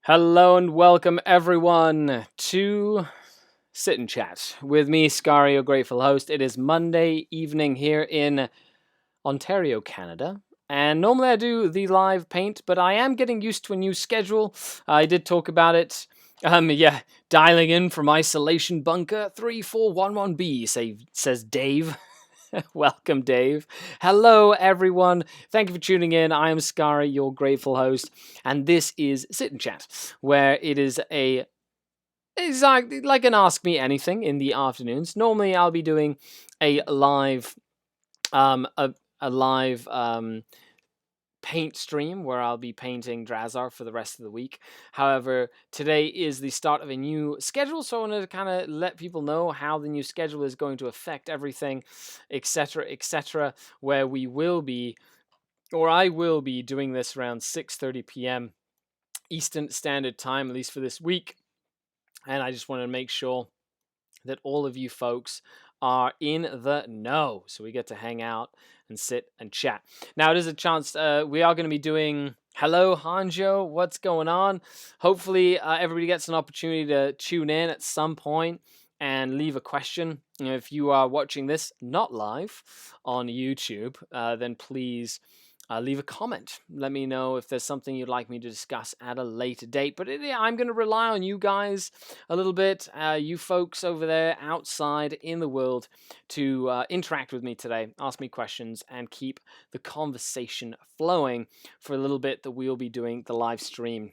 Hello and welcome everyone to Sit and Chat with me, Skari, your grateful host. It is Monday evening here in Ontario, Canada. And normally I do the live paint, but I am getting used to a new schedule. I did talk about it. Dialing in from isolation bunker 3411B, says Dave. Welcome, Dave. Hello, everyone. Thank you for tuning in. I am Skari, your grateful host, and this is Sit and Chat, where it's like an Ask Me Anything in the afternoons. Normally, I'll be doing a live, paint stream where I'll be painting Drazar for the rest of the week. However, today is the start of a new schedule, so I wanted to kind of let people know how the new schedule is going to affect everything, etc., where I will be doing this around 6:30 p.m. Eastern Standard Time, at least for this week. And I just wanted to make sure that all of you folks are in the know, so we get to hang out and sit and chat. Now, it is a chance, we are going to be doing, hello, Hanjo, what's going on? Hopefully, everybody gets an opportunity to tune in at some point and leave a question. You know, if you are watching this not live on YouTube, then please leave a comment. Let me know if there's something you'd like me to discuss at a later date. But I'm going to rely on you guys a little bit, you folks over there outside in the world, to interact with me today, ask me questions, and keep the conversation flowing for a little bit that we'll be doing the live stream.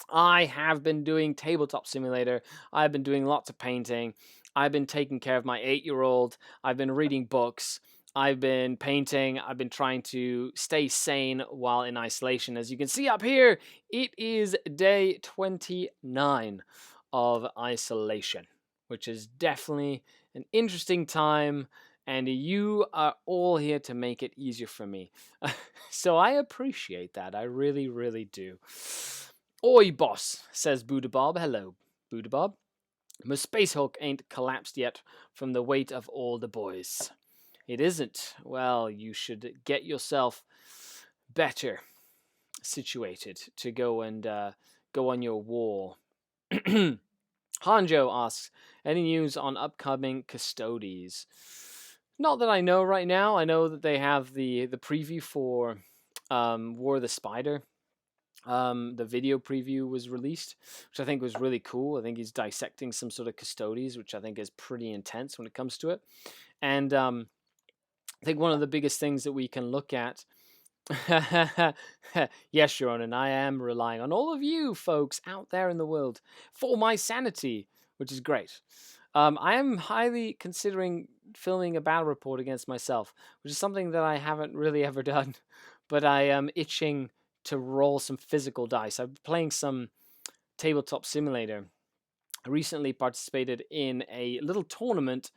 I have been doing Tabletop Simulator. I've been doing lots of painting. I've been taking care of my 8-year-old. I've been reading books. I've been painting. I've been trying to stay sane while in isolation. As you can see up here, it is day 29 of isolation, which is definitely an interesting time, and you are all here to make it easier for me. So I appreciate that. I really, really do. Oi, boss, says Buddha Bob. Hello, Buddha Bob. My Space Hulk ain't collapsed yet from the weight of all the boys. It isn't. Well, you should get yourself better situated to go on your war. Hanjo asks, any news on upcoming Custodes? Not that I know right now. I know that they have the preview for War of the Spider. The video preview was released, which I think was really cool. I think he's dissecting some sort of Custodes, which I think is pretty intense when it comes to it. And I think one of the biggest things that we can look at, yes, Sharon, and I am relying on all of you folks out there in the world for my sanity, which is great. I am highly considering filming a battle report against myself, which is something that I haven't really ever done, but I am itching to roll some physical dice. I've been playing some Tabletop Simulator. I recently participated in a little tournament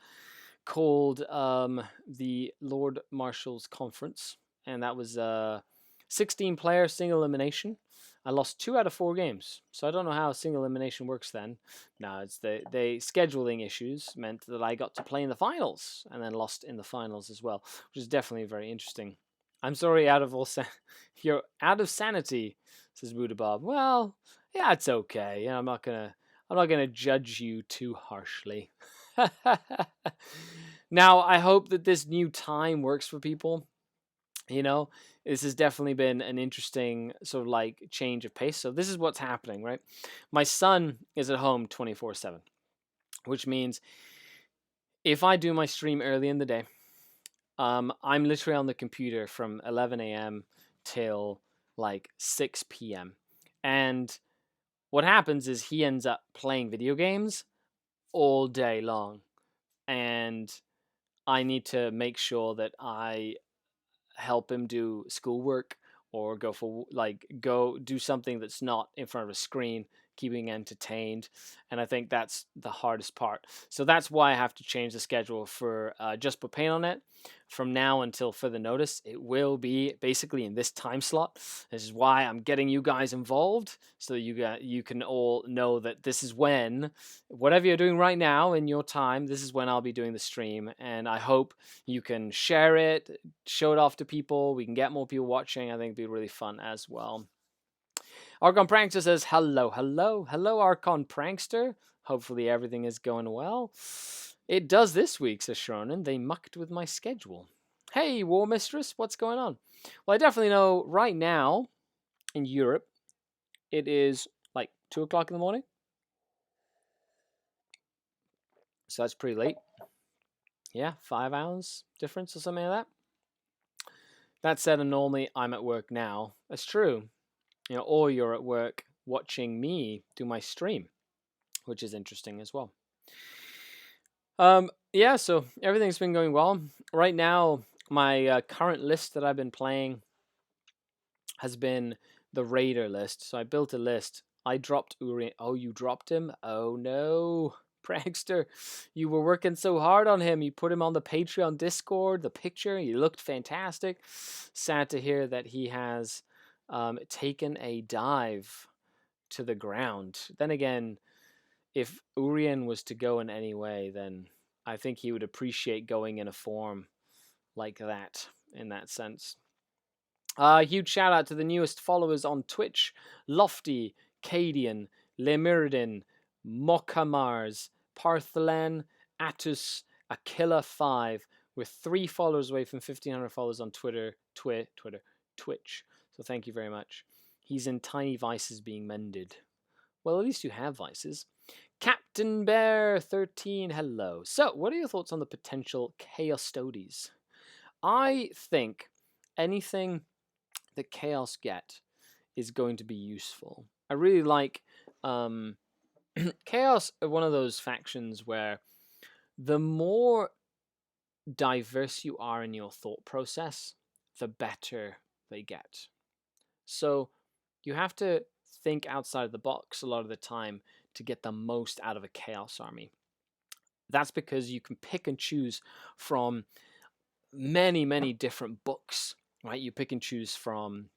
called the Lord Marshal's Conference, and that was 16-player single elimination. I lost 2 out of 4 games, so I don't know how single elimination works then. No, it's the scheduling issues meant that I got to play in the finals and then lost in the finals as well, which is definitely very interesting. I'm sorry, you're out of sanity, says Buddha Bob. Well, yeah, it's okay. Yeah, I'm not gonna judge you too harshly. Now, I hope that this new time works for people. You know, this has definitely been an interesting sort of like change of pace. So this is what's happening, right? My son is at home 24/7, which means if I do my stream early in the day, I'm literally on the computer from 11 a.m. till like 6 p.m. And what happens is he ends up playing video games all day long. And I need to make sure that I help him do schoolwork or go do something that's not in front of a screen, keeping entertained. And I think that's the hardest part. So that's why I have to change the schedule for Just Put Paint on It. From now until further notice, it will be basically in this time slot. This is why I'm getting you guys involved, so you can all know that this is when, whatever you're doing right now in your time, this is when I'll be doing the stream. And I hope you can share it, show it off to people. We can get more people watching. I think it'd be really fun as well. Archon Prankster says, hello, hello, hello, Archon Prankster. Hopefully everything is going well. It does this week, says Shronen. They mucked with my schedule. Hey, War Mistress, what's going on? Well, I definitely know right now in Europe, it is like 2 o'clock in the morning. So that's pretty late. Yeah, 5 hours difference or something like that. That said, normally I'm at work now. That's true. You know, or you're at work watching me do my stream, which is interesting as well. Yeah, so everything's been going well. Right now, my current list that I've been playing has been the Raider list. So I built a list. I dropped Uri. Oh, you dropped him? Oh no, Prankster. You were working so hard on him. You put him on the Patreon Discord, the picture. He looked fantastic. Sad to hear that he has taken a dive to the ground. Then again, if Urien was to go in any way, then I think he would appreciate going in a form like that, in that sense. Huge shout out to the newest followers on Twitch: Lofty, Cadian, Lemiridin, Mokamars, Parthelen, Atus, Aquila5, with 3 followers away from 1,500 followers on Twitch. So thank you very much. He's in tiny vices being mended. Well, at least you have vices. Captain Bear 13, hello. So, what are your thoughts on the potential Chaos Toadies? I think anything that Chaos get is going to be useful. I really like Chaos are one of those factions where the more diverse you are in your thought process, the better they get. So you have to think outside of the box a lot of the time to get the most out of a Chaos army. That's because you can pick and choose from many, many different books, right? You pick and choose from,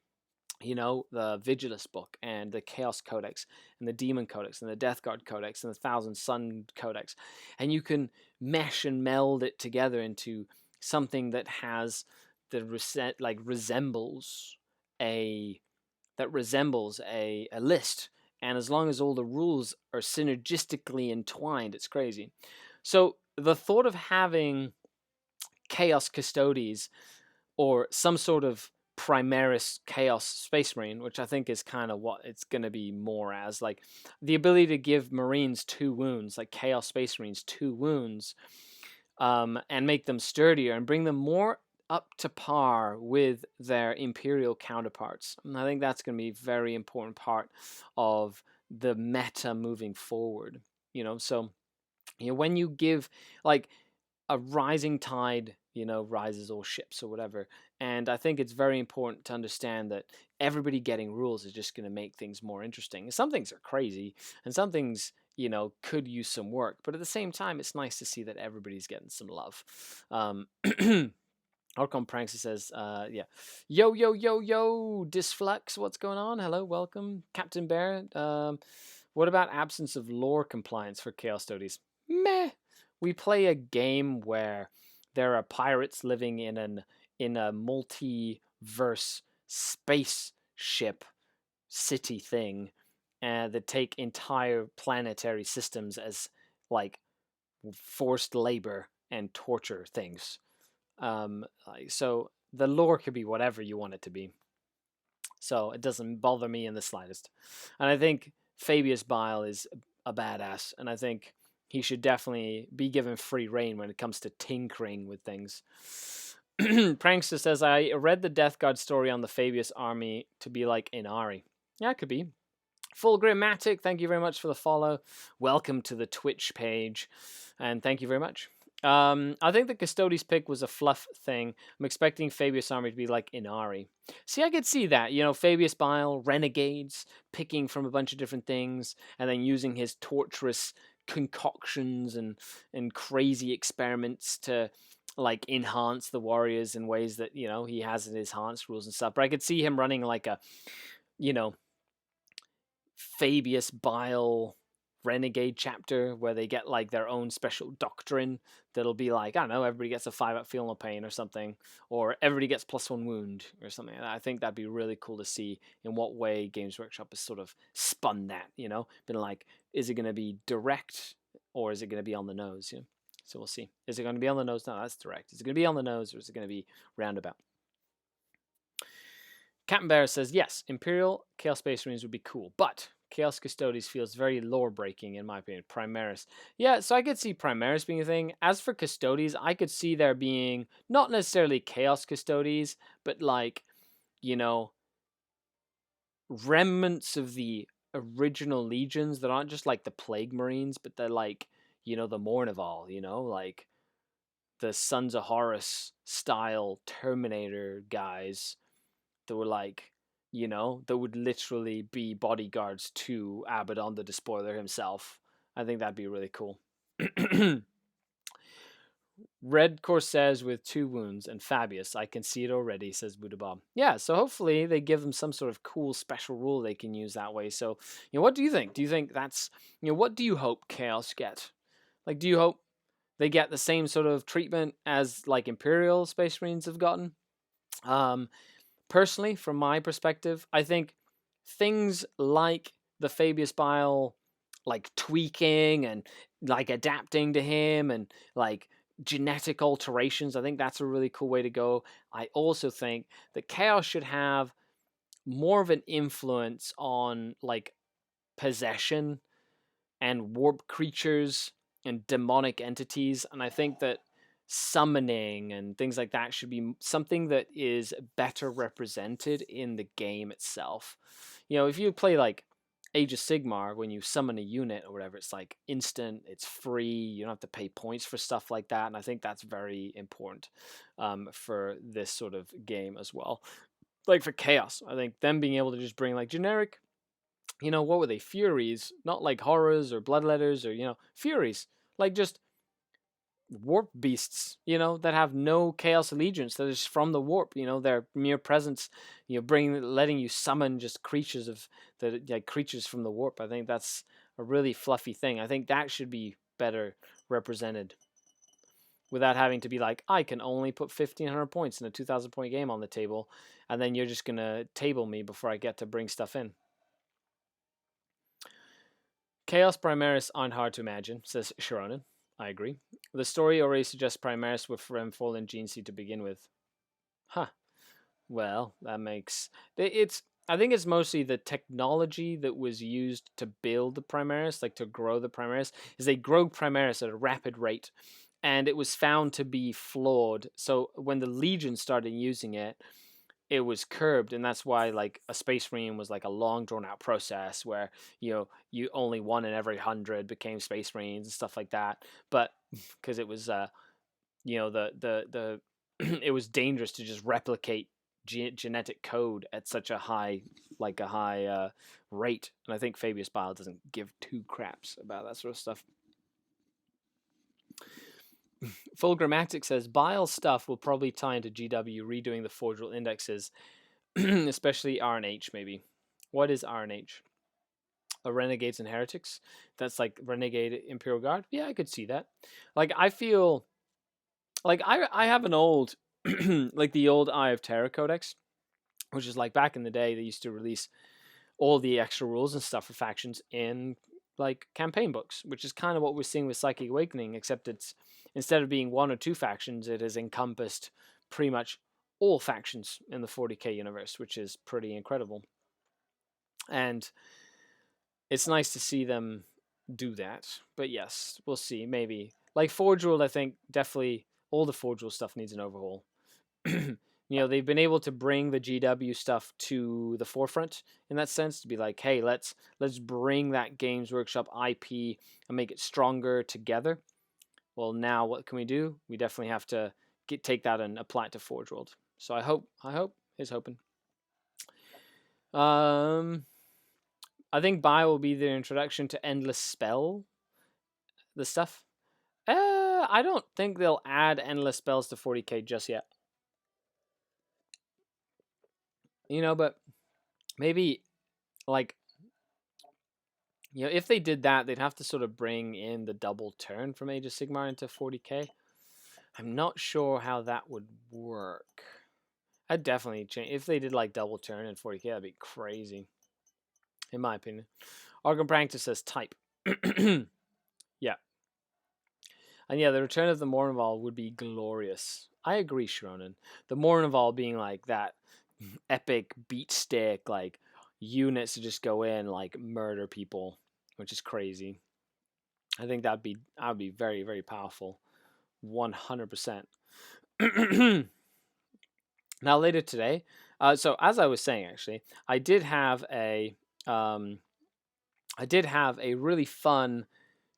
you know, the Vigilus book and the Chaos Codex and the Demon Codex and the Death Guard Codex and the Thousand Sun Codex. And you can mesh and meld it together into something that has resembles a list. And as long as all the rules are synergistically entwined, it's crazy. So the thought of having Chaos Custodes or some sort of Primaris Chaos Space Marine, which I think is kind of what it's going to be more as, like the ability to give Marines 2 wounds, like Chaos Space Marines 2 wounds, and make them sturdier and bring them more up to par with their Imperial counterparts. And I think that's going to be a very important part of the meta moving forward. You know, so when you give like a rising tide, rises all ships or whatever. And I think it's very important to understand that everybody getting rules is just going to make things more interesting. Some things are crazy and some things, could use some work. But at the same time, it's nice to see that everybody's getting some love. Orcon Pranks says, yeah. Yo, yo, yo, yo, Disflux, what's going on? Hello, welcome. Captain Bear, what about absence of lore compliance for Chaos Toadies? Meh. We play a game where there are pirates living in a multiverse spaceship city thing, that take entire planetary systems as like forced labor and torture things. So the lore could be whatever you want it to be. So it doesn't bother me in the slightest. And I think Fabius Bile is a badass, and I think he should definitely be given free reign when it comes to tinkering with things. Prankster says, I read the Death Guard story on the Fabius army to be like Inari. Yeah, it could be. Full Grammatic, thank you very much for the follow. Welcome to the Twitch page, and thank you very much. I think the Custodes pick was a fluff thing. I'm expecting Fabius Army to be like Inari. See, I could see that. You know, Fabius Bile, Renegades, picking from a bunch of different things, and then using his torturous concoctions and crazy experiments to like enhance the warriors in ways that, you know, he has in his enhanced rules and stuff. But I could see him running like a, you know, Fabius Bile Renegade chapter where they get like their own special doctrine that'll be like, I don't know, everybody gets a 5 up feel no pain or something, or everybody gets +1 wound or something. And I think that'd be really cool to see in what way Games Workshop has sort of spun that, you know, been like, is it going to be direct or is it going to be on the nose? You know? So we'll see. Is it going to be on the nose? No, that's direct. Is it going to be on the nose or is it going to be roundabout? Captain Bear says, yes, Imperial Chaos Space Marines would be cool, but Chaos Custodes feels very lore-breaking, in my opinion. Primaris. Yeah, so I could see Primaris being a thing. As for Custodes, I could see there being, not necessarily Chaos Custodes, but like, you know, remnants of the original legions that aren't just like the Plague Marines, but they're like, you know, the Mournival, you know, like the Sons of Horus style Terminator guys that were like, you know, that would literally be bodyguards to Abaddon the Despoiler himself. I think that'd be really cool. Red Corsairs with 2 wounds and Fabius. I can see it already, says Buddha Bob. Yeah, so hopefully they give them some sort of cool special rule they can use that way. So, you know, what do you think? Do you think that's, you know, what do you hope Chaos get? Like, do you hope they get the same sort of treatment as like Imperial Space Marines have gotten? Personally, from my perspective, I think things like the Fabius Bile, like tweaking and like adapting to him and like genetic alterations, I think that's a really cool way to go. I also think that Chaos should have more of an influence on like possession and warp creatures and demonic entities. And I think that summoning and things like that should be something that is better represented in the game itself. You know, if you play like Age of Sigmar, when you summon a unit or whatever, it's like instant, it's free, you don't have to pay points for stuff like that. And I think that's very important for this sort of game as well. Like for Chaos, I think them being able to just bring like generic, you know, what were they? Furies, not like horrors or bloodletters or, you know, furies. Like just warp beasts, you know, that have no chaos allegiance, that is from the warp, you know, their mere presence, you know, letting you summon just creatures of the like creatures from the warp. I think that's a really fluffy thing. I think that should be better represented without having to be like, I can only put 1,500 points in a 2,000 point game on the table, and then you're just gonna table me before I get to bring stuff in. Chaos Primaris aren't hard to imagine, says Sharonin. I agree. The story already suggests Primaris with Remfall and Gene Seed to begin with. Huh. Well, that makes... I think it's mostly the technology that was used to build the Primaris, like to grow the Primaris, is they grow Primaris at a rapid rate, and it was found to be flawed. So when the Legion started using it, it was curbed, and that's why like a Space Marine was like a long drawn out process where, you know, you only 1 in every 100 became Space Marines and stuff like that. But because it was you know, the it was dangerous to just replicate genetic code at such a high rate, and I think Fabius Bile doesn't give 2 craps about that sort of stuff. Full Grammatic says Bile's stuff will probably tie into GW redoing the forge rule indexes, especially RNH maybe. What is RNH? Renegades and Heretics. That's like Renegade Imperial Guard. Yeah, I could see that. Like I feel like I have an old like the old Eye of Terror Codex, which is like back in the day they used to release all the extra rules and stuff for factions in like campaign books, which is kind of what we're seeing with Psychic Awakening, except it's instead of being one or two factions, it has encompassed pretty much all factions in the 40k universe, which is pretty incredible. And it's nice to see them do that. But yes, we'll see. Maybe like Forge Rule, I think definitely all the Forge Rule stuff needs an overhaul. They've been able to bring the GW stuff to the forefront in that sense, to be like, hey, let's bring that Games Workshop IP and make it stronger together. Well, now what can we do? We definitely have to take that and apply it to Forge World. So I hope is hoping. I think Bio will be the introduction to Endless Spell, the stuff. I don't think they'll add Endless Spells to 40k just yet. But maybe, like, if they did that, they'd have to sort of bring in the double turn from Age of Sigmar into 40k. I'm not sure how that would work. I'd definitely change. If they did, like, double turn in 40k, that'd be crazy, in my opinion. Argon Pranktus says type. Yeah. And yeah, the return of the Mournival would be glorious. I agree, Sharonin. The Mournival being like that epic beat stick, like units to just go in, like murder people, which is crazy. I think that'd be very, very powerful. 100%. Now later today, so as I was saying, actually, I did have a really fun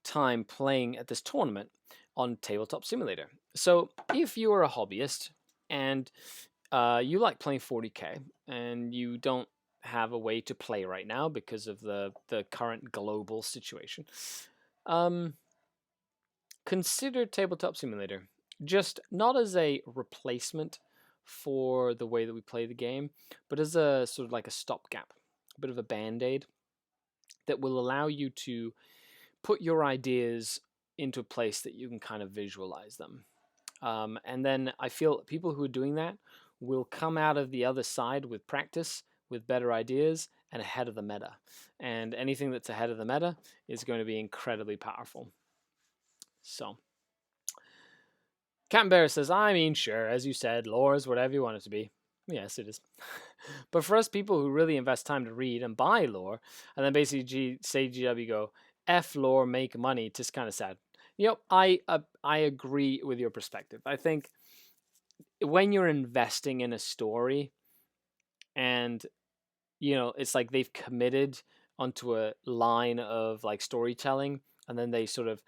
time playing at this tournament on Tabletop Simulator. So if you are a hobbyist and you like playing 40k and you don't have a way to play right now because of the current global situation, consider Tabletop Simulator. Just not as a replacement for the way that we play the game, but as a sort of like a stopgap, a bit of a band-aid that will allow you to put your ideas into a place that you can kind of visualize them. And then I feel people who are doing that will come out of the other side with practice, with better ideas, and ahead of the meta. And anything that's ahead of the meta is going to be incredibly powerful. So, Captain Bear says, I mean, sure, as you said, lore is whatever you want it to be. Yes, it is. But for us people who really invest time to read and buy lore, and then basically say GW go, F lore, make money, it's just kind of sad. I agree with your perspective. I think when you're investing in a story and, it's like they've committed onto a line of like storytelling and then they sort of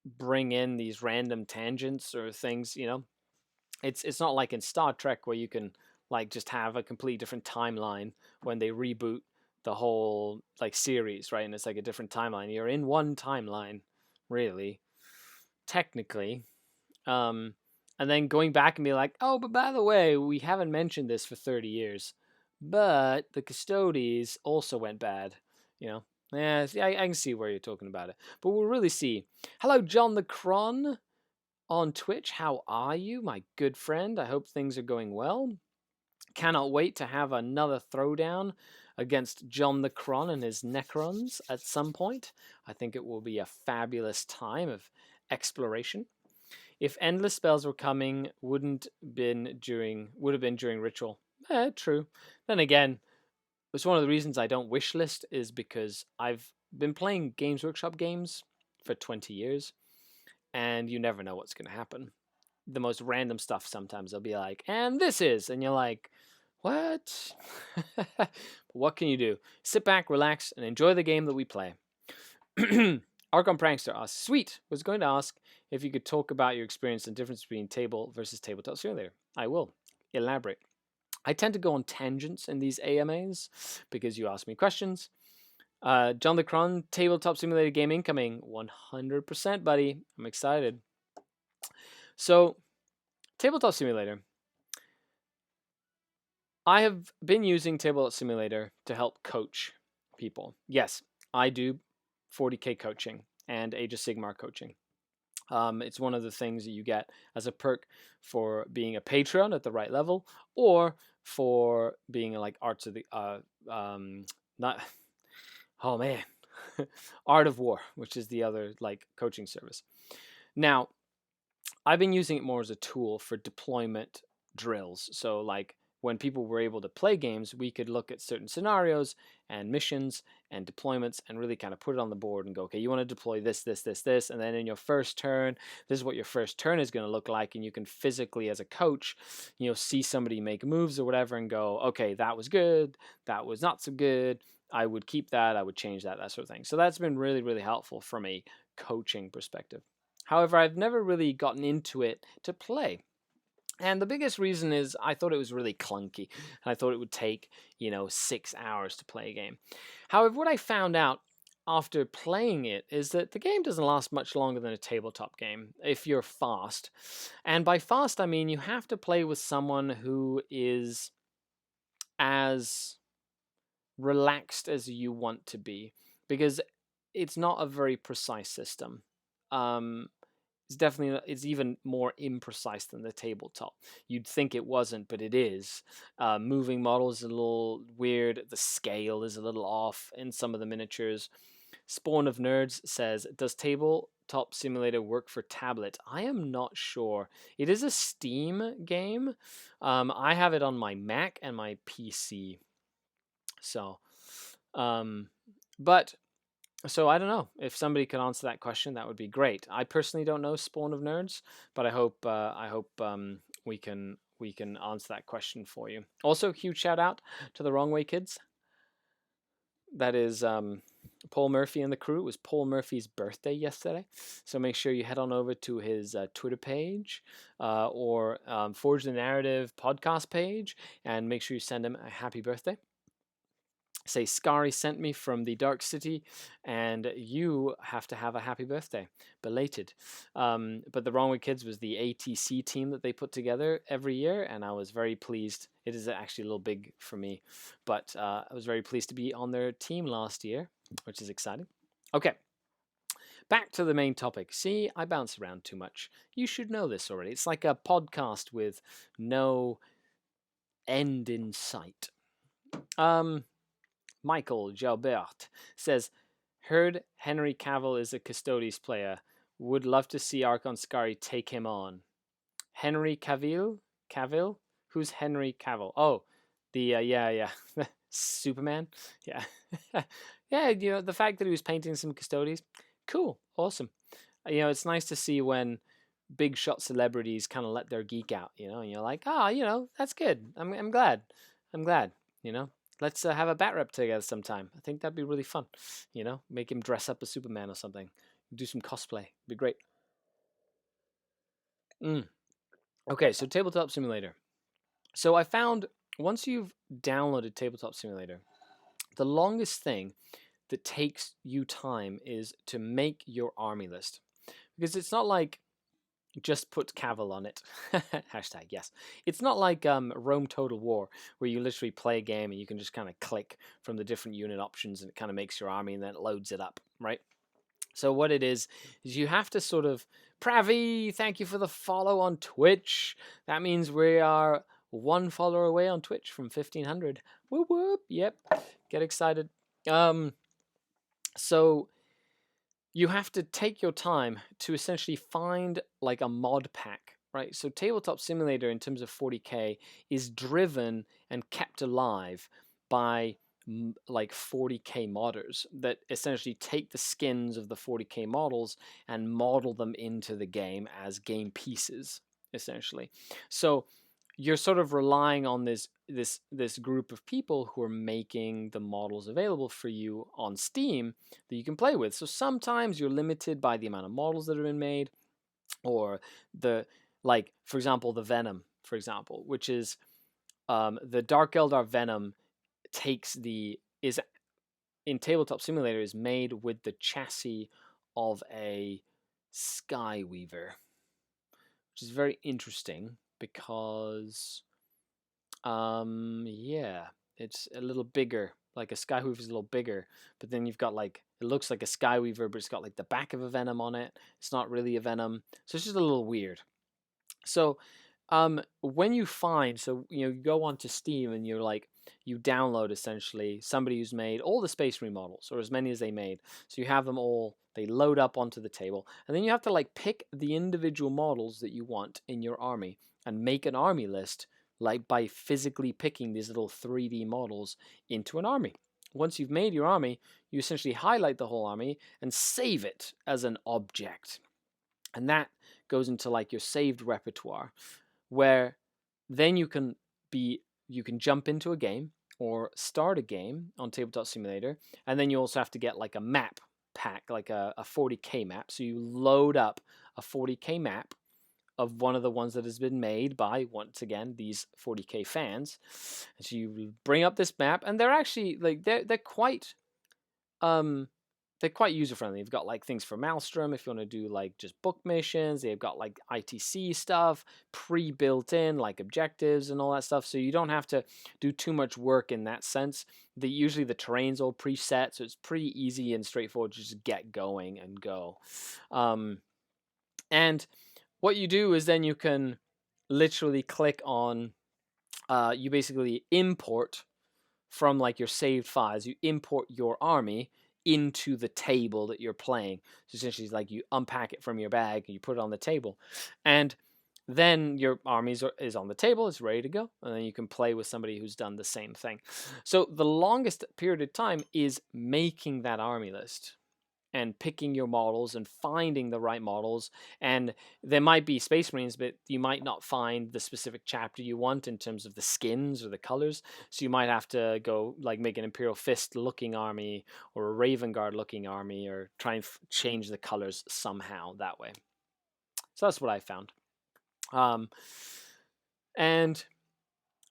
bring in these random tangents or things, it's not like in Star Trek where you can like just have a completely different timeline when they reboot the whole like series, right? And it's like a different timeline. You're in one timeline, really, technically. And then going back and be like, oh, but by the way, we haven't mentioned this for 30 years. But the Custodes also went bad, Yeah, see, I can see where you're talking about it. But we'll really see. Hello, John the Cron on Twitch. How are you, my good friend? I hope things are going well. Cannot wait to have another throwdown against John the Cron and his Necrons at some point. I think it will be a fabulous time of exploration. If endless spells were coming, would have been during ritual. True. Then again, it's one of the reasons I don't wish list is because I've been playing Games Workshop games for 20 years, and you never know what's going to happen. The most random stuff sometimes they'll be like, and this is, and you're like, what? But what can you do? Sit back, relax, and enjoy the game that we play. Archon Prankster asks, sweet, was going to ask if you could talk about your experience and difference between table versus tabletop simulator. I will. Elaborate. I tend to go on tangents in these AMAs because you ask me questions. John the Cron, tabletop simulator game incoming. 100%, buddy. I'm excited. So, Tabletop Simulator. I have been using Tabletop Simulator to help coach people. Yes, I do 40K coaching and Age of Sigmar coaching. It's one of the things that you get as a perk for being a patron at the right level, or for being like Arts of the not oh man, Art of War, which is the other like coaching service. Now, I've been using it more as a tool for deployment drills. So, like when people were able to play games, we could look at certain scenarios and missions and deployments and really kind of put it on the board and go, okay, you want to deploy this, this, this, this. And then in your first turn, this is what your first turn is going to look like. And you can physically, as a coach, see somebody make moves or whatever and go, okay, that was good. That was not so good. I would keep that. I would change that, that sort of thing. So that's been really, really helpful from a coaching perspective. However, I've never really gotten into it to play. And the biggest reason is I thought it was really clunky. And I thought it would take, 6 hours to play a game. However, what I found out after playing it is that the game doesn't last much longer than a tabletop game if you're fast. And by fast, I mean you have to play with someone who is as relaxed as you want to be, because it's not a very precise system. It's even more imprecise than the tabletop. You'd think it wasn't, but it is. Moving models is a little weird. The scale is a little off in some of the miniatures. Spawn of Nerds says, does Tabletop Simulator work for tablet? I am not sure. It is a Steam game. I have it on my Mac and my PC. So, but so I don't know if somebody could answer that question. That would be great. I personally don't know Spawn of Nerds, but I hope we can answer that question for you. Also, huge shout out to the Wrong Way Kids. That is Paul Murphy and the crew. It was Paul Murphy's birthday yesterday, so make sure you head on over to his Twitter page or Forge the Narrative podcast page, and make sure you send him a happy birthday. Say Skari sent me from the Dark City, and you have to have a happy birthday, belated. But the Wrong Way Kids was the ATC team that they put together every year, and I was very pleased. It is actually a little big for me, but I was very pleased to be on their team last year, which is exciting. Okay, back to the main topic. See, I bounce around too much. You should know this already. It's like a podcast with no end in sight. Michael Jalbert says, heard Henry Cavill is a Custodes player. Would love to see Archon Skari take him on. Henry Cavill? Cavill? Who's Henry Cavill? Oh, the Superman? Yeah. Yeah, the fact that he was painting some Custodes, cool, awesome. It's nice to see when big shot celebrities kind of let their geek out, and you're like, that's good. I'm glad. Let's have a bat rep together sometime. I think that'd be really fun. Make him dress up as Superman or something. Do some cosplay. It'd be great. Okay, so Tabletop Simulator. So I found once you've downloaded Tabletop Simulator, the longest thing that takes you time is to make your army list. Because it's not like just put Cavill on it. Hashtag yes. It's not like Rome Total War, where you literally play a game and you can just kind of click from the different unit options and it kind of makes your army and then it loads it up, right? So what it is you have to sort of, Pravi, thank you for the follow on Twitch. That means we are one follower away on Twitch from 1,500. Whoop whoop. Yep. Get excited. So you have to take your time to essentially find like a mod pack, right? So Tabletop Simulator in terms of 40K is driven and kept alive by like 40K modders that essentially take the skins of the 40K models and model them into the game as game pieces, essentially. So you're sort of relying on this group of people who are making the models available for you on Steam that you can play with. So sometimes you're limited by the amount of models that have been made, or for example, the Venom, for example, which is the Dark Eldar Venom is in Tabletop Simulator is made with the chassis of a Skyweaver. which is very interesting because, yeah, it's a little bigger. Like a Skyweaver is a little bigger, but then you've got like, it looks like a Skyweaver, but it's got like the back of a Venom on it. It's not really a Venom, so it's just a little weird. So, when you find, so you go onto Steam and you're like, you download essentially somebody who's made all the Space Marine models, or as many as they made. So you have them all, they load up onto the table, and then you have to like pick the individual models that you want in your army and make an army list, like by physically picking these little 3D models into an army. Once you've made your army, you essentially highlight the whole army and save it as an object. And that goes into like your saved repertoire, where then you can jump into a game or start a game on Tabletop Simulator, and then you also have to get like a map pack, like a 40k map. So you load up a 40k map of one of the ones that has been made by, once again, these 40k fans. And so you bring up this map, and they're actually like they're quite user friendly. They've got like things for Maelstrom if you want to do like just book missions. They've got like ITC stuff pre-built in, like objectives and all that stuff. So you don't have to do too much work in that sense. Usually the terrain's all preset, so it's pretty easy and straightforward to just get going and go. And what you do is then you can literally click on, you basically import from like your saved files, you import your army into the table that you're playing. So essentially it's like you unpack it from your bag and you put it on the table, and then your army is on the table, it's ready to go, and then you can play with somebody who's done the same thing. So the longest period of time is making that army list and picking your models and finding the right models. And there might be Space Marines, but you might not find the specific chapter you want in terms of the skins or the colors. So you might have to go like make an Imperial Fist looking army or a Raven Guard looking army, or try and change the colors somehow that way. So that's what I found. And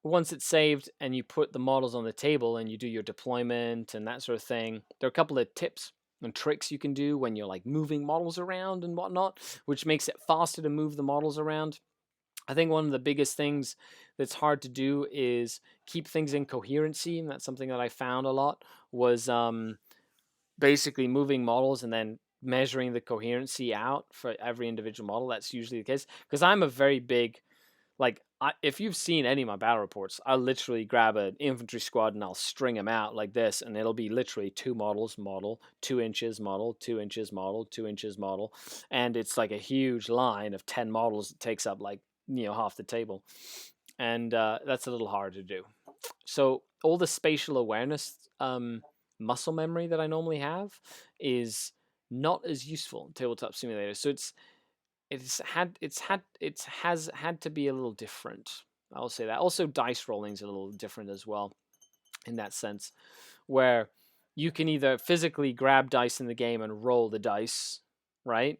once it's saved and you put the models on the table and you do your deployment and that sort of thing, there are a couple of tips and tricks you can do when you're like moving models around and whatnot, which makes it faster to move the models around. I think one of the biggest things that's hard to do is keep things in coherency, and that's something that I found a lot, was basically moving models and then measuring the coherency out for every individual model. That's usually the case, because I'm a very big, like, if you've seen any of my battle reports, I'll literally grab an infantry squad and I'll string them out like this, and it'll be literally 2 models, model, 2 inches, model, 2 inches, model, 2 inches, model, and it's like a huge line of 10 models that takes up like, half the table, and that's a little hard to do. So all the spatial awareness, muscle memory that I normally have is not as useful in Tabletop Simulator. So it has had to be a little different. I'll say that. Also, dice rolling is a little different as well, in that sense, where you can either physically grab dice in the game and roll the dice, right?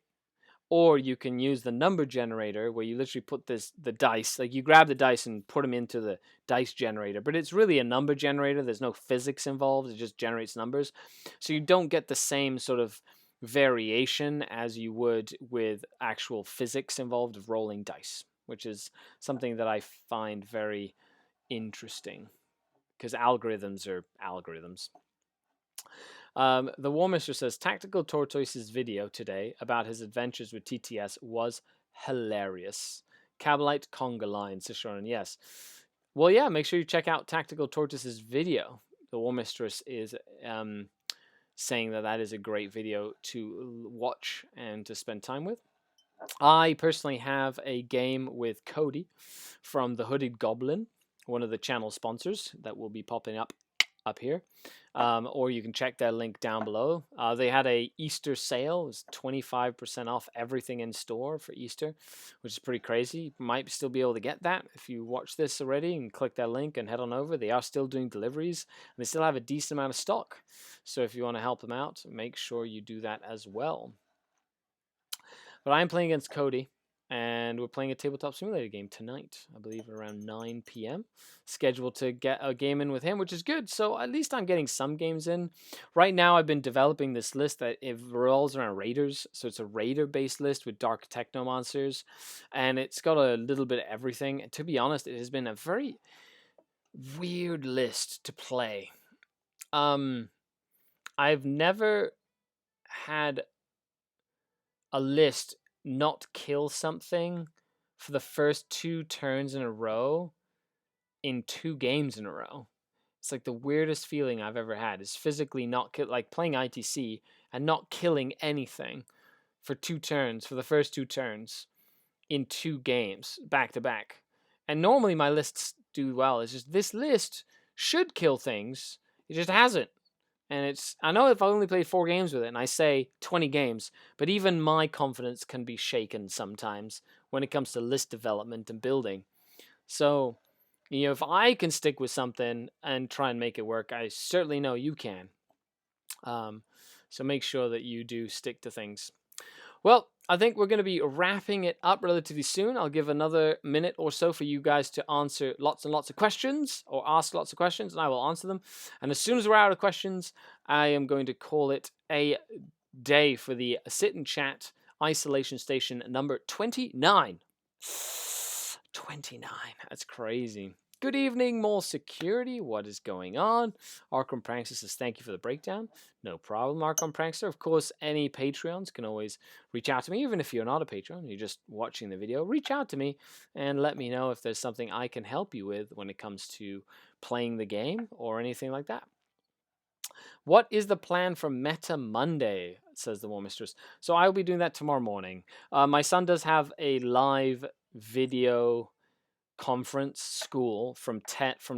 Or you can use the number generator, where you literally put the dice, like you grab the dice and put them into the dice generator, but it's really a number generator. There's no physics involved. It just generates numbers. So you don't get the same sort of variation as you would with actual physics involved of rolling dice, which is something that I find very interesting, because algorithms are algorithms. The War Mister says Tactical Tortoise's video today about his adventures with TTS was hilarious. Cabalite Conga line, Sisharon, yes. Well, yeah, make sure you check out Tactical Tortoise's video. The War Mistress is saying that is a great video to watch and to spend time with. I personally have a game with Cody from the Hooded Goblin, one of the channel sponsors that will be popping up here. Or you can check their link down below. They had a Easter sale. It was 25% off everything in store for Easter, which is pretty crazy. You might still be able to get that if you watch this already and click that link and head on over. They are still doing deliveries, and they still have a decent amount of stock. So if you want to help them out, make sure you do that as well. But I'm playing against Cody, and we're playing a tabletop simulator game tonight, I believe around 9 p.m. Scheduled to get a game in with him, which is good. So at least I'm getting some games in. Right now, I've been developing this list that it revolves around raiders. So it's a raider-based list with dark techno monsters, and it's got a little bit of everything. And to be honest, it has been a very weird list to play. I've never had a list not kill something for the first 2 turns in a row in 2 games in a row. It's like the weirdest feeling I've ever had is physically not like playing ITC and not killing anything for 2 turns, for the first 2 turns in 2 games back to back. And normally my lists do well. It's just this list should kill things. It just hasn't. And I know if I only played 4 games with it, and I say 20 games, but even my confidence can be shaken sometimes when it comes to list development and building. So, if I can stick with something and try and make it work, I certainly know you can. So make sure that you do stick to things. Well, I think we're going to be wrapping it up relatively soon. I'll give another minute or so for you guys to answer lots and lots of questions or ask lots of questions, and I will answer them. And as soon as we're out of questions, I am going to call it a day for the Sit and Chat Isolation Station number 29. 29. That's crazy. Good evening, more security. What is going on? Arkham Prankster says, thank you for the breakdown. No problem, Arkham Prankster. Of course, any Patreons can always reach out to me, even if you're not a Patreon, you're just watching the video. Reach out to me and let me know if there's something I can help you with when it comes to playing the game or anything like that. What is the plan for Meta Monday, says the War Mistress. So I will be doing that tomorrow morning. My son does have a live video conference school from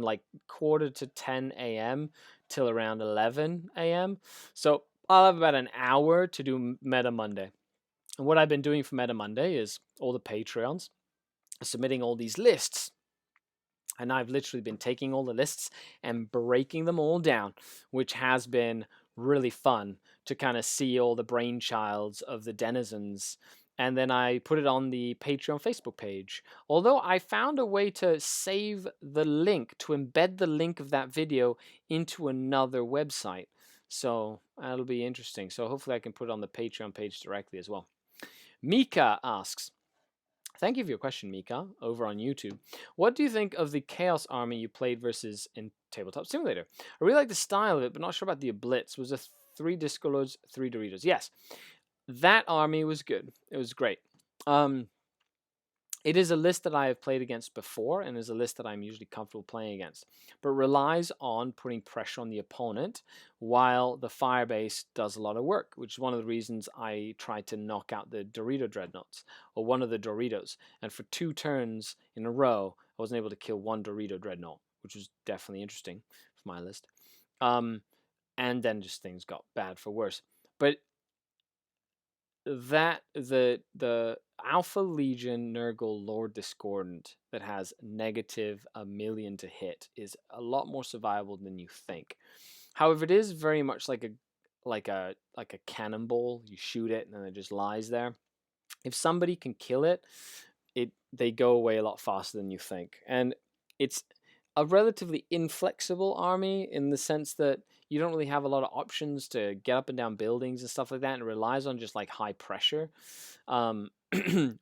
like 9:45 a.m. till around 11 a.m. So I'll have about an hour to do Meta Monday. And what I've been doing for Meta Monday is all the Patreons submitting all these lists. And I've literally been taking all the lists and breaking them all down, which has been really fun to kind of see all the brainchilds of the denizens. And then I put it on the Patreon Facebook page. Although I found a way to save the link, to embed the link of that video into another website. So that'll be interesting. So hopefully I can put it on the Patreon page directly as well. Mika asks, thank you for your question, Mika, over on YouTube. What do you think of the Chaos Army you played versus in Tabletop Simulator? I really like the style of it, but not sure about the Blitz. Was it 3 Disco Lords, 3 Doritos? Yes. That army was good. It was great. It is a list that I have played against before and is a list that I'm usually comfortable playing against, but relies on putting pressure on the opponent while the Firebase does a lot of work, which is one of the reasons I tried to knock out the Dorito Dreadnoughts, or one of the Doritos. And for 2 turns in a row, I wasn't able to kill 1 Dorito Dreadnought, which was definitely interesting for my list. And then just things got bad for worse. But that the Alpha Legion Nurgle Lord Discordant that has negative -1 million to hit is a lot more survivable than you think. However, it is very much like a cannonball. You shoot it and then it just lies there. If somebody can kill it, they go away a lot faster than you think. And it's a relatively inflexible army in the sense that you don't really have a lot of options to get up and down buildings and stuff like that, and it relies on just like high pressure,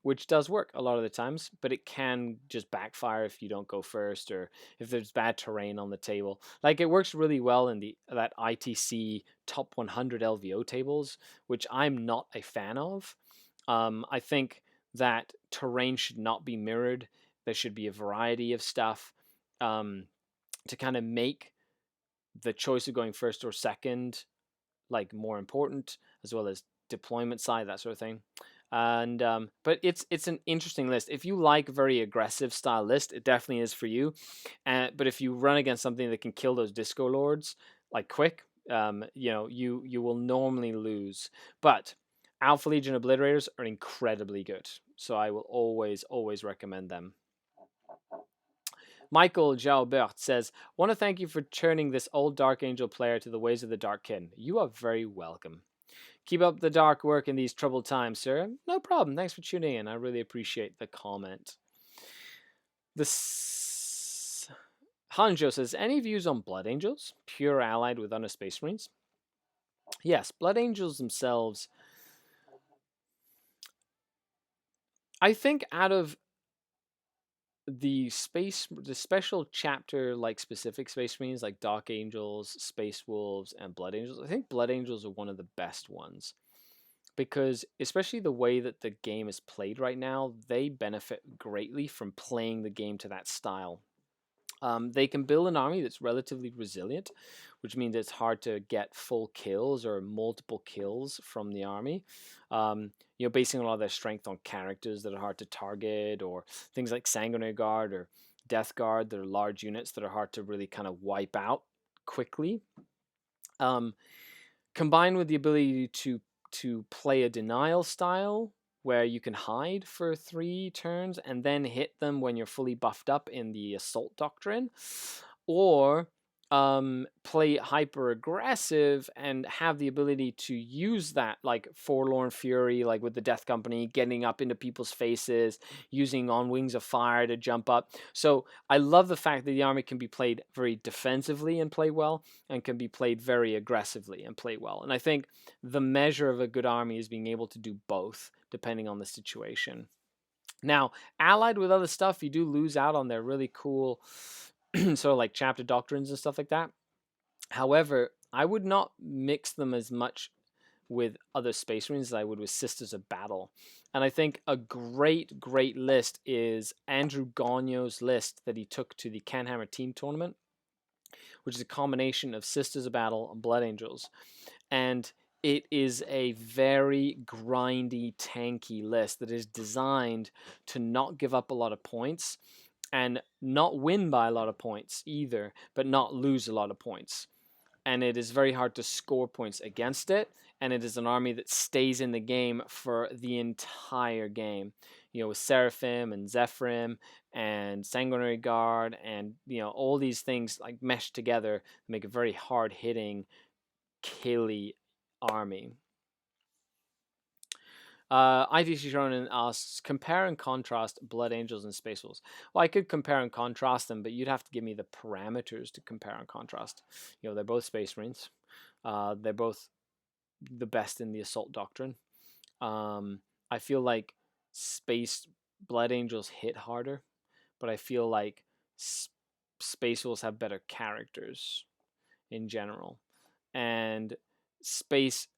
which does work a lot of the times, but it can just backfire if you don't go first or if there's bad terrain on the table. Like, it works really well in that ITC top 100 LVO tables, which I'm not a fan of. I think that terrain should not be mirrored. There should be a variety of stuff to kind of make the choice of going first or second like more important, as well as deployment side, that sort of thing. And but it's an interesting list. If you like very aggressive style list, it definitely is for you. But if you run against something that can kill those Disco Lords like quick, you will normally lose. But Alpha Legion Obliterators are incredibly good, so I will always recommend them. Michael Jalbert says, want to thank you for turning this old Dark Angel player to the ways of the Dark Kin. You are very welcome. Keep up the dark work in these troubled times, sir. No problem. Thanks for tuning in. I really appreciate the comment. Hanjo says, any views on Blood Angels? Pure allied with other Space Marines? Yes, Blood Angels themselves, I think out of the special chapter, like specific Space Marines, like Dark Angels, Space Wolves, and Blood Angels, I think Blood Angels are one of the best ones. Because especially the way that the game is played right now, they benefit greatly from playing the game to that style. They can build an army that's relatively resilient, which means it's hard to get full kills or multiple kills from the army. Basing a lot of their strength on characters that are hard to target, or things like Sanguinary Guard or Death Guard that are large units that are hard to really kind of wipe out quickly. Combined with the ability to play a denial style where you can hide for 3 turns and then hit them when you're fully buffed up in the assault doctrine, or play hyper aggressive and have the ability to use that, like Forlorn Fury, like with the Death Company, getting up into people's faces, using On Wings of Fire to jump up. So I love the fact that the army can be played very defensively and play well, and can be played very aggressively and play well. And I think the measure of a good army is being able to do both, depending on the situation. Now, allied with other stuff, you do lose out on their really cool sort of like chapter doctrines and stuff like that. However, I would not mix them as much with other Space Marines as I would with Sisters of Battle. And I think a great, great list is Andrew Gagno's list that he took to the Canhammer Team Tournament, which is a combination of Sisters of Battle and Blood Angels. And it is a very grindy, tanky list that is designed to not give up a lot of points and not win by a lot of points either, but not lose a lot of points. And it is very hard to score points against it. And it is an army that stays in the game for the entire game. With Seraphim and Zephyrim and Sanguinary Guard and, all these things like mesh together to make a very hard hitting, killy army. ITC Shonen asks, compare and contrast Blood Angels and Space Wolves. Well, I could compare and contrast them, but you'd have to give me the parameters to compare and contrast. They're both Space Marines. They're both the best in the Assault Doctrine. I feel like Blood Angels hit harder, but I feel like Space Wolves have better characters in general. And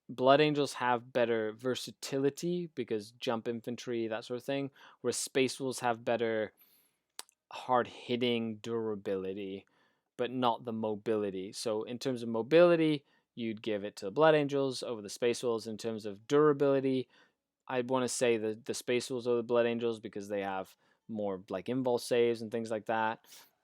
Blood Angels have better versatility because jump infantry, that sort of thing, whereas Space Wolves have better hard-hitting durability, but not the mobility. So in terms of mobility, you'd give it to Blood Angels over the Space Wolves. In terms of durability, I'd want to say the Space Wolves over the Blood Angels because they have more like invul saves and things like that.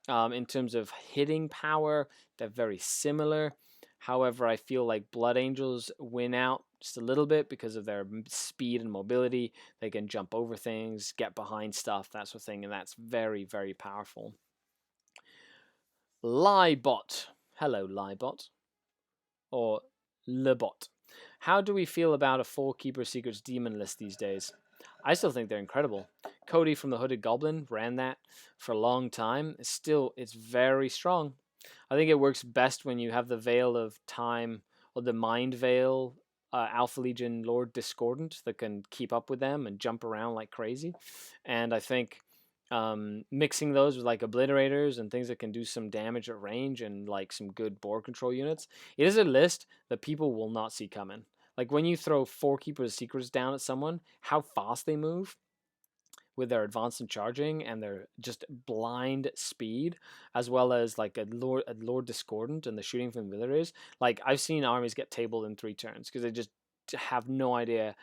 In terms of hitting power, they're very similar. However, I feel like Blood Angels win out just a little bit because of their speed and mobility. They can jump over things, get behind stuff, that sort of thing, and that's very, very powerful. Liebot. Hello, Liebot. Or Lebot. How do we feel about a 4 Keeper Secrets Demon list these days? I still think they're incredible. Cody from the Hooded Goblin ran that for a long time. It's very strong. I think it works best when you have the Veil of Time, or the Mind Veil, Alpha Legion Lord Discordant that can keep up with them and jump around like crazy. And I think mixing those with like Obliterators and things that can do some damage at range and like some good board control units, it is a list that people will not see coming. Like when you throw 4 Keepers of Secrets down at someone, how fast they move with their advanced and charging and their just blind speed, as well as like a Lord Discordant and the shooting from the Obliterators. Like I've seen armies get tabled in 3 turns because they just have no idea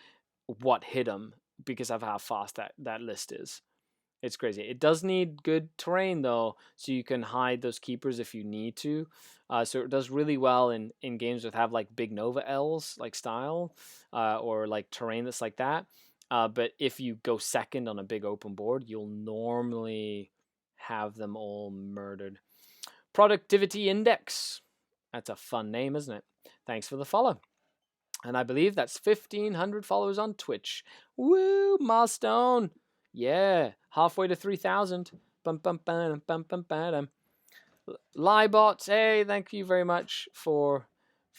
what hit them because of how fast that list is. It's crazy. It does need good terrain though, so you can hide those keepers if you need to. So it does really well in games that have like big Nova L's like style, or like terrain that's like that. But if you go second on a big open board, you'll normally have them all murdered. Productivity Index. That's a fun name, isn't it? Thanks for the follow. And I believe that's 1,500 followers on Twitch. Woo, milestone. Yeah, halfway to 3,000. Bum, bum, bum, bum, bum, bum. Liebot, hey, thank you very much for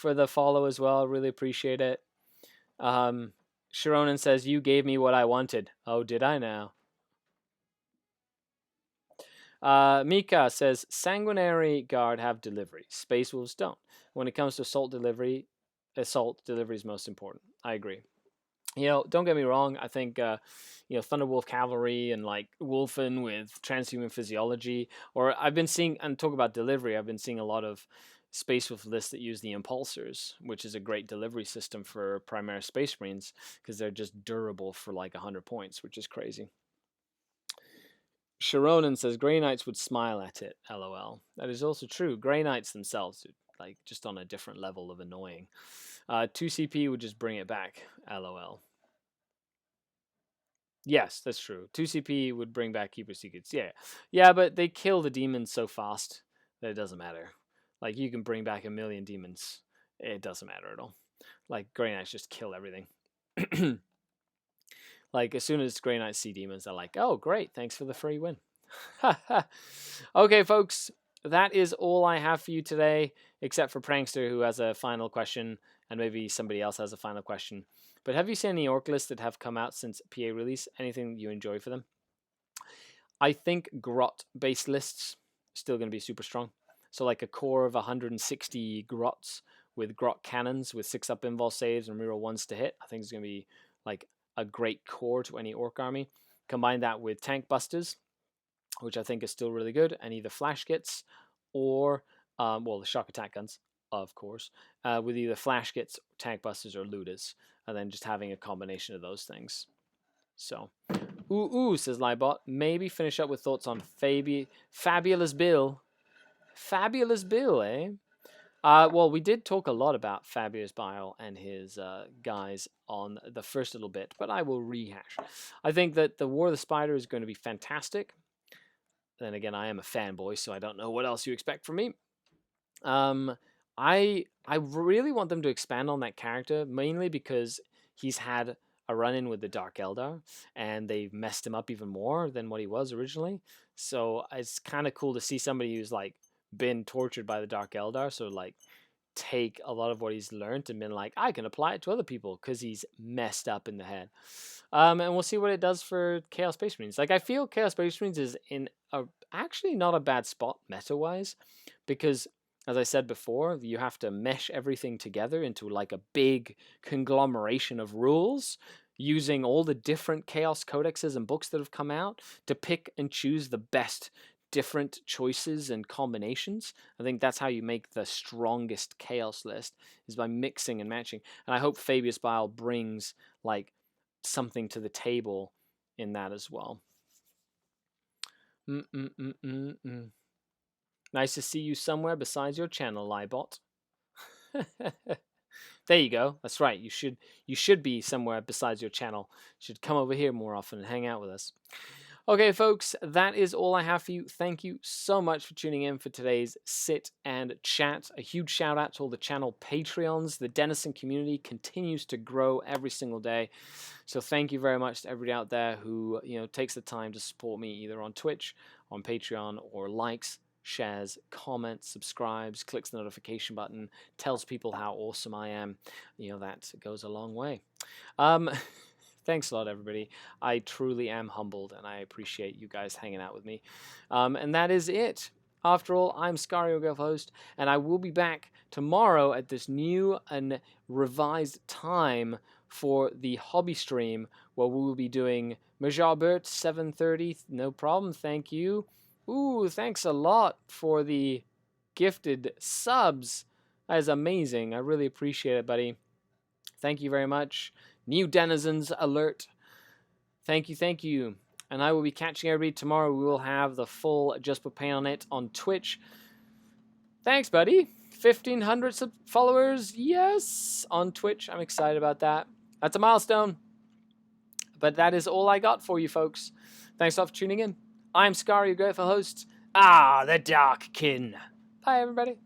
the follow as well. Really appreciate it. Sharonan says, you gave me what I wanted. Oh, did I now? Mika says, Sanguinary Guard have delivery. Space Wolves don't. When it comes to assault delivery is most important. I agree. Don't get me wrong. I think, Thunderwolf Cavalry and like Wolfen with transhuman physiology, or I've been seeing, and talk about delivery, I've been seeing a lot of Space Wolf lists that use the Impulsors, which is a great delivery system for Primaris Space Marines because they're just durable for like 100 points, which is crazy. Sharonan says Grey Knights would smile at it. LOL. That is also true. Grey Knights themselves, like just on a different level of annoying. 2CP would just bring it back. LOL. Yes, that's true. 2CP would bring back Keeper Secrets. Yeah, but they kill the demons so fast that it doesn't matter. Like you can bring back 1,000,000 demons, it doesn't matter at all. Like Grey Knights just kill everything. Like as soon as Grey Knights see demons, they're like, "Oh, great! Thanks for the free win." Okay, folks, that is all I have for you today, except for Prankster, who has a final question, and maybe somebody else has a final question. But have you seen any orc lists that have come out since PA release? Anything you enjoy for them? I think grot-based lists still going to be super strong. So like a core of 160 grots with grot cannons with 6-up invul saves and reroll 1s to hit. I think it's going to be like a great core to any orc army. Combine that with tank busters, which I think is still really good, and either flash kits or, the shock attack guns, of course, with either flash kits, tank busters, or looters, and then just having a combination of those things. So, ooh, says Liebot. Maybe finish up with thoughts on Fabulous Bill. Fabulous Bill, eh? Well, we did talk a lot about Fabulous Bill and his guys on the first little bit, but I will rehash. I think that the War of the Spider is going to be fantastic. Then again, I am a fanboy, so I don't know what else you expect from me. I really want them to expand on that character, mainly because he's had a run-in with the Dark Eldar, and they've messed him up even more than what he was originally. So it's kind of cool to see somebody who's like been tortured by the Dark Eldar, so like take a lot of what he's learned and been like, I can apply it to other people because he's messed up in the head. And we'll see what it does for Chaos Space Marines. Like I feel Chaos Space Marines is in actually not a bad spot meta-wise, because as I said before, you have to mesh everything together into like a big conglomeration of rules using all the different Chaos codexes and books that have come out to pick and choose the best different choices and combinations. I think that's how you make the strongest Chaos list, is by mixing and matching. And I hope Fabius Bile brings like something to the table in that as well. Nice to see you somewhere besides your channel, Liebot. There you go. That's right. You should be somewhere besides your channel. You should come over here more often and hang out with us. Okay, folks, that is all I have for you. Thank you so much for tuning in for today's Sit and Chat. A huge shout out to all the channel Patreons. The Denison community continues to grow every single day. So thank you very much to everybody out there who takes the time to support me either on Twitch, on Patreon, or likes, shares, comments, subscribes, clicks the notification button, tells people how awesome I am. That goes a long way. Thanks a lot, everybody. I truly am humbled, and I appreciate you guys hanging out with me. And that is it. After all, I'm Skari, your host, and I will be back tomorrow at this new and revised time for the hobby stream, where we will be doing Majarbert 7:30. No problem, thank you. Ooh, thanks a lot for the gifted subs. That is amazing. I really appreciate it, buddy. Thank you very much. New denizens alert. Thank you. And I will be catching everybody tomorrow. We will have the full Just Put Paint on It on Twitch. Thanks, buddy. 1,500 followers. Yes. On Twitch. I'm excited about that. That's a milestone. But that is all I got for you, folks. Thanks a lot for tuning in. I'm Skari, your grateful host. The Dark Kin. Bye, everybody.